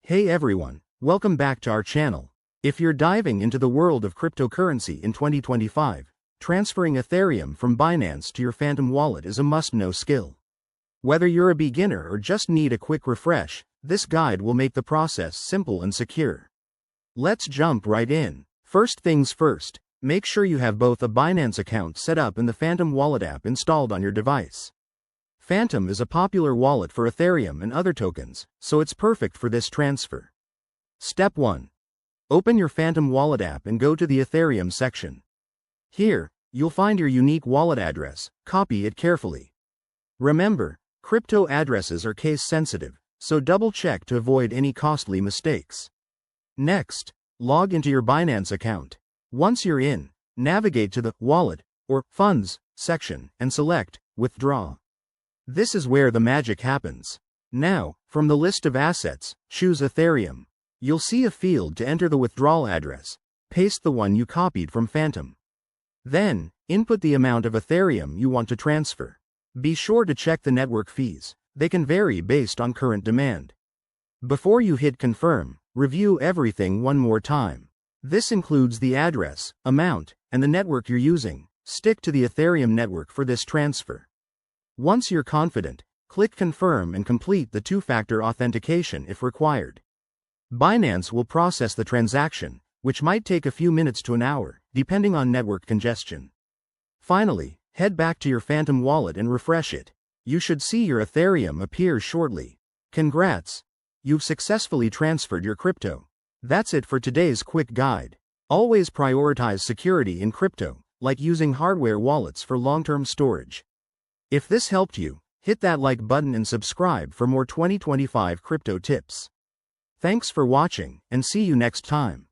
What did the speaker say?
Hey everyone, welcome back to our channel. If you're diving into the world of cryptocurrency in 2025, transferring Ethereum from Binance to your Phantom wallet is a must-know skill. Whether you're a beginner or just need a quick refresh, this guide will make the process simple and secure. Let's jump right in. First things first, make sure you have both a Binance account set up and the Phantom Wallet app installed on your device. Phantom is a popular wallet for Ethereum and other tokens, so it's perfect for this transfer. Step 1. Open your Phantom Wallet app and go to the Ethereum section. Here, you'll find your unique wallet address. Copy it carefully. Remember, crypto addresses are case-sensitive, so double-check to avoid any costly mistakes. Next, log into your Binance account. Once you're in, navigate to the Wallet or Funds section and select Withdraw. This is where the magic happens. Now, from the list of assets, choose Ethereum. You'll see a field to enter the withdrawal address. Paste the one you copied from Phantom. Then, input the amount of Ethereum you want to transfer. Be sure to check the network fees. They can vary based on current demand. Before you hit confirm, review everything one more time. This includes the address, amount, and the network you're using. Stick to the Ethereum network for this transfer. Once you're confident, click Confirm and complete the two-factor authentication if required. Binance will process the transaction, which might take a few minutes to an hour, depending on network congestion. Finally, head back to your Phantom wallet and refresh it. You should see your Ethereum appear shortly. Congrats! You've successfully transferred your crypto. That's it for today's quick guide. Always prioritize security in crypto, like using hardware wallets for long-term storage. If this helped you, hit that like button and subscribe for more 2025 crypto tips. Thanks for watching, and see you next time.